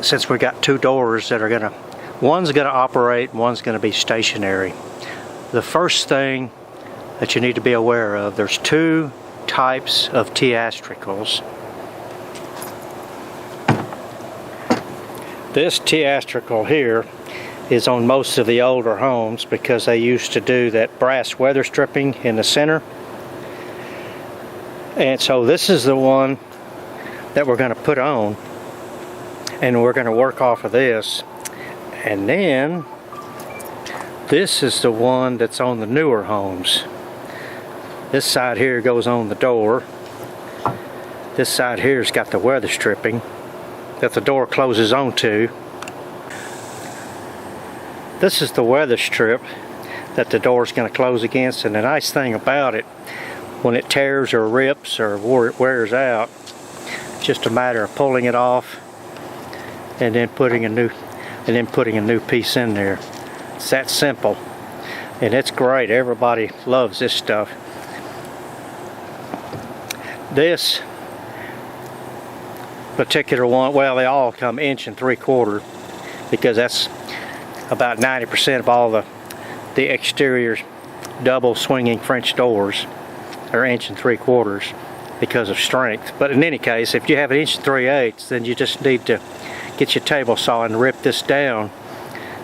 since we got two doors that are one's gonna operate, one's gonna be stationary. The first thing that you need to be aware of, there's two types of Astragals. This Astragal here is on most of the older homes because they used to do that brass weather stripping in the center. And so this is the one that we're going to put on, and we're going to work off of this. And then this is the one that's on the newer homes. This side here goes on the door. This side here's got the weather stripping that the door closes onto. This is the weather strip that the door is going to close against, and the nice thing about it, when it tears or rips or wears out, it's just a matter of pulling it off and then putting a new piece in there. It's that simple, and it's great. Everybody loves this stuff. This particular one, well, they all come 1 3/4 because that's about 90% of all the exterior double swinging French doors are 1 3/4 because of strength. But in any case, if you have 1 3/8, then you just need to get your table saw and rip this down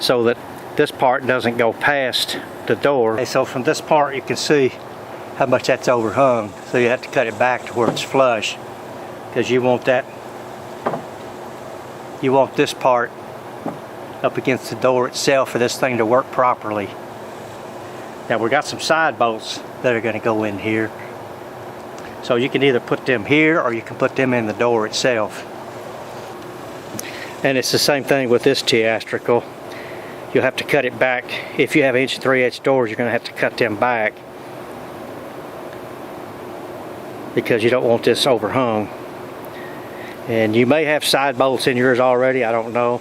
so that this part doesn't go past the door. Okay, so from this part you can see how much that's overhung, so you have to cut it back to where it's flush, because you want this part up against the door itself for this thing to work properly. Now we got some side bolts that are going to go in here, so you can either put them here or you can put them in the door itself. And it's the same thing with this Astragal. You'll have to cut it back. If you have 1 3/8 doors, you're going to have to cut them back because you don't want this overhung. And you may have side bolts in yours already, I don't know.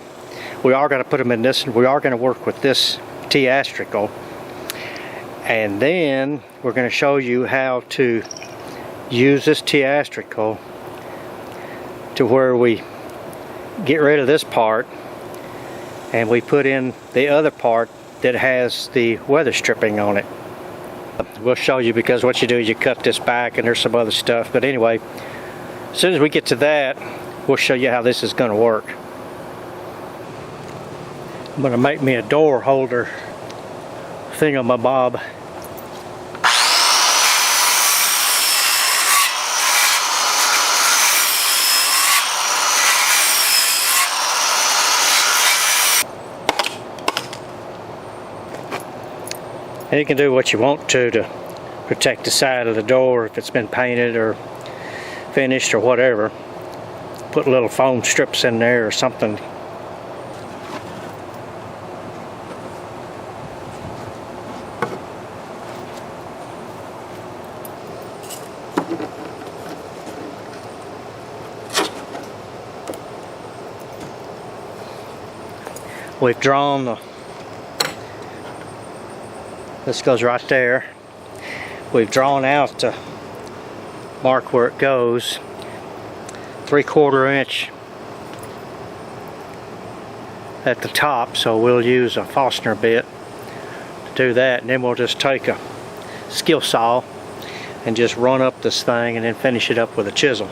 We are going to put them in this, and we are going to work with this Astragal. And then we're going to show you how to use this Astragal to where we get rid of this part and we put in the other part that has the weather stripping on it. We'll show you, because what you do is you cut this back and there's some other stuff. But anyway, as soon as we get to that, we'll show you how this is going to work. I'm going to make me a door holder thingamabob. And you can do what you want to protect the side of the door if it's been painted or finished or whatever. Put little foam strips in there or something. We've drawn this goes right there. We've drawn out to mark where it goes, 3/4 inch at the top, so we'll use a Forstner bit to do that, and then we'll just take a skill saw and just run up this thing and then finish it up with a chisel.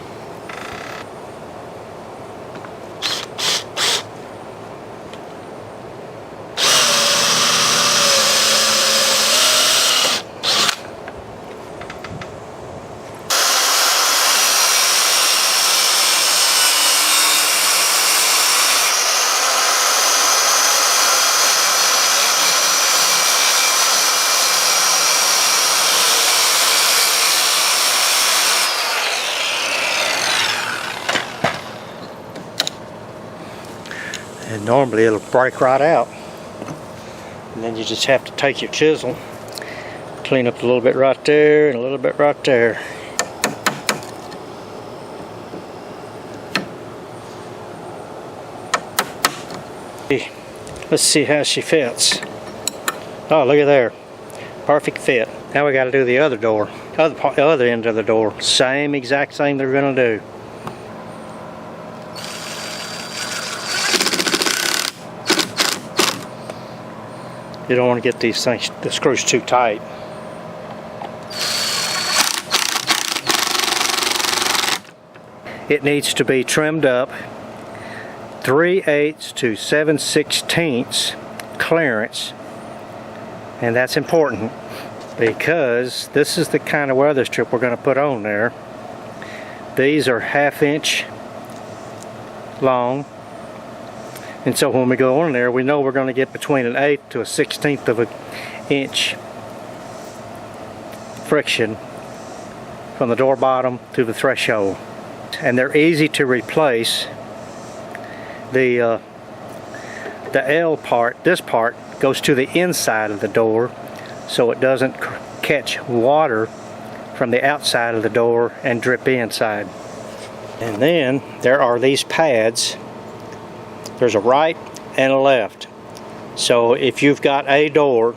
And normally it'll break right out, and then you just have to take your chisel, clean up a little bit right there and a little bit right there. Let's see how she fits. Oh, look at there, perfect fit. Now we got to do the other door, other end of the door. Same exact thing they're going to do. You don't want to get these things, the screws too tight. It needs to be trimmed up 3/8 to 7/16 clearance, and that's important because this is the kind of weather strip we're going to put on there. These are 1/2 inch long, and so when we go on there, we know we're going to get between 1/8 to 1/16 of an inch friction from the door bottom to the threshold. And they're easy to replace. The L part, this part, goes to the inside of the door so it doesn't catch water from the outside of the door and drip inside. And then there are these pads. There's a right and a left. So if you've got a door,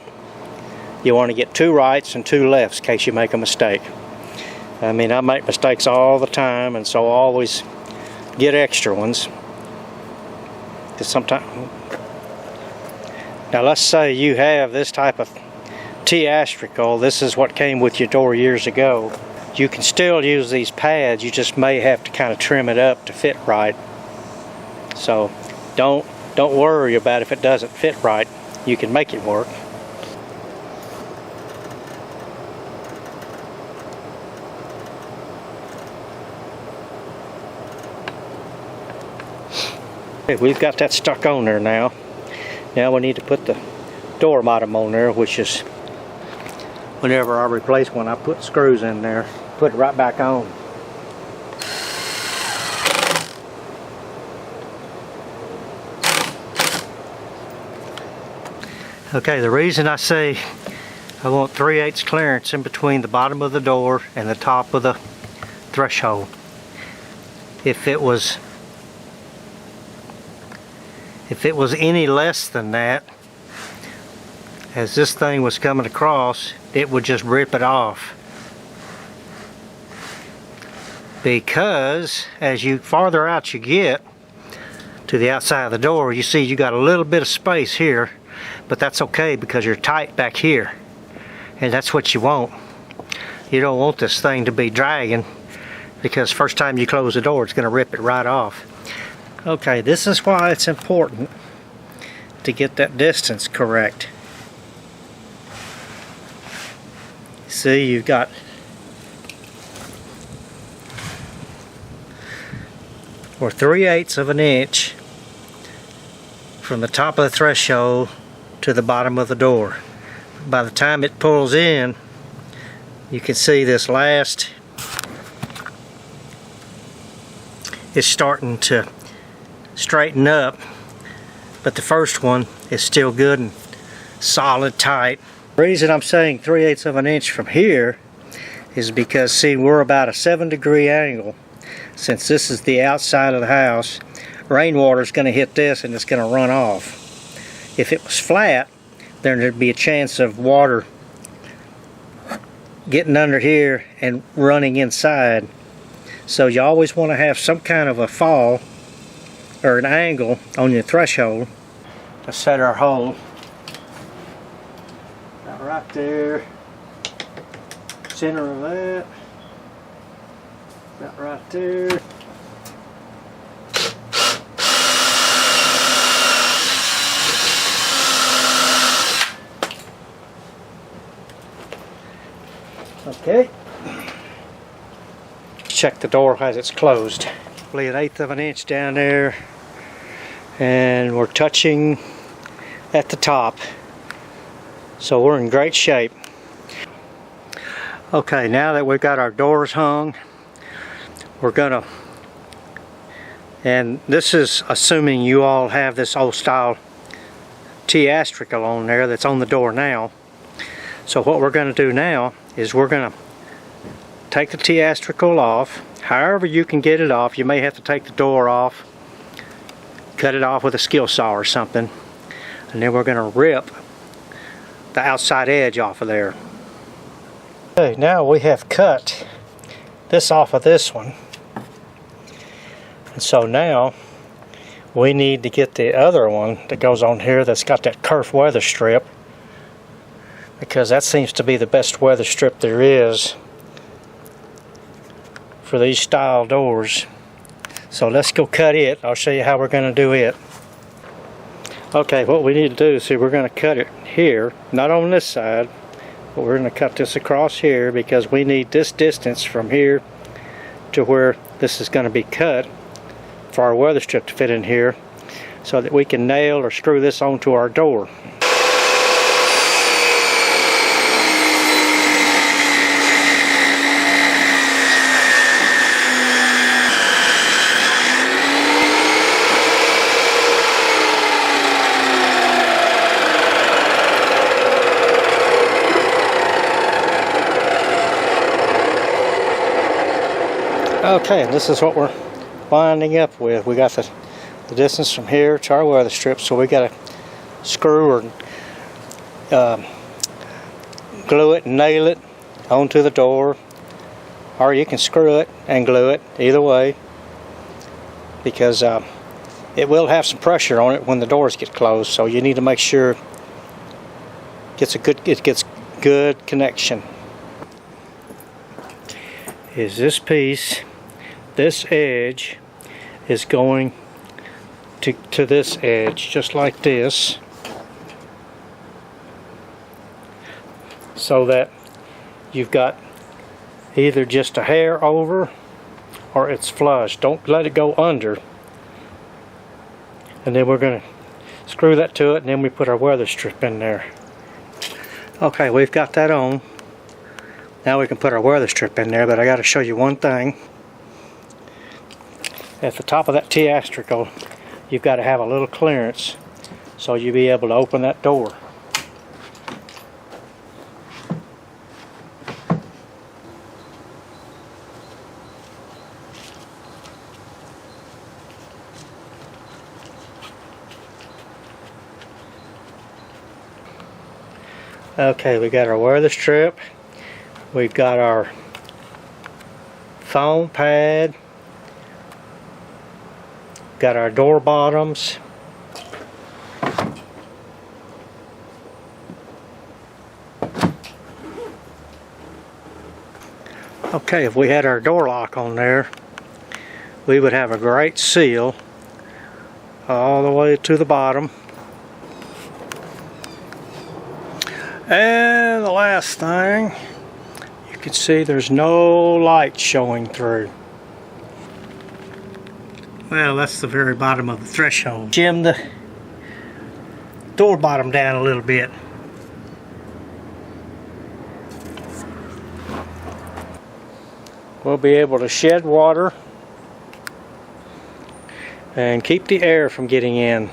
you want to get 2 rights and 2 lefts in case you make a mistake. I mean, I make mistakes all the time, and so I always get extra ones. Because sometimes, now let's say you have this type of Astragal. This is what came with your door years ago. You can still use these pads. You just may have to kind of trim it up to fit right. So don't worry about if it doesn't fit right. You can make it work. Okay, we've got that stuck on there now. Now we need to put the door bottom on there, which is, whenever I replace one, I put screws in there, put it right back on. Okay, the reason I say I want 3/8 clearance in between the bottom of the door and the top of the threshold. If it was any less than that, as this thing was coming across, it would just rip it off. Because as you farther out you get to the outside of the door, you see you got a little bit of space here, but that's okay because you're tight back here, and that's what you want. You don't want this thing to be dragging, because first time you close the door, it's going to rip it right off. Okay, this is why it's important to get that distance correct. See, you've got or 3/8 of an inch from the top of the threshold to the bottom of the door. By the time it pulls in, you can see this last is starting to straighten up, but the first one is still good and solid tight. The reason I'm saying 3/8 of an inch from here is because, see, we're about a 7-degree angle. Since this is the outside of the house, rainwater is going to hit this and it's going to run off. If it was flat, then there'd be a chance of water getting under here and running inside. So you always want to have some kind of a fall or an angle on your threshold. Let's set our hole right there, center of that, that right there. Okay. Check the door as it's closed. Probably 1/8 of an inch down there, and we're touching at the top, so we're in great shape. Okay, now that we've got our doors hung, we're gonna, and this is assuming you all have this old style Astragal on there that's on the door now. So what we're going to do now is we're going to take the Astragal off. However you can get it off. You may have to take the door off, cut it off with a skill saw or something, and then we're going to rip the outside edge off of there. Okay, now we have cut this off of this one, and so now we need to get the other one that goes on here that's got that kerf weather strip because that seems to be the best weather strip there is for these style doors. So let's go cut it. I'll show you how we're going to do it. Okay, what we need to do is see, we're going to cut it here, not on this side, but we're going to cut this across here because we need this distance from here to where this is going to be cut for our weather strip to fit in here, so that we can nail or screw this onto our door. Okay, and this is what we're winding up with. We got the distance from here to our weather strip, so we got to screw or glue it and nail it onto the door, or you can screw it and glue it, either way, because it will have some pressure on it when the doors get closed, so you need to make sure it gets good connection. Is this piece, this edge is going to this edge, just like this, so that you've got either just a hair over or it's flush. Don't let it go under. And then we're going to screw that to it, and then we put our weather strip in there. Okay, we've got that on. Now we can put our weather strip in there, but I got to show you one thing. At the top of that Astragal, you've got to have a little clearance so you'll be able to open that door. Okay, we got our weather strip. We've got our foam pad. Got our door bottoms. Okay, if we had our door lock on there, we would have a great seal all the way to the bottom. And the last thing, you can see there's no light showing through. Well, that's the very bottom of the threshold. Jim the door bottom down a little bit. We'll be able to shed water and keep the air from getting in.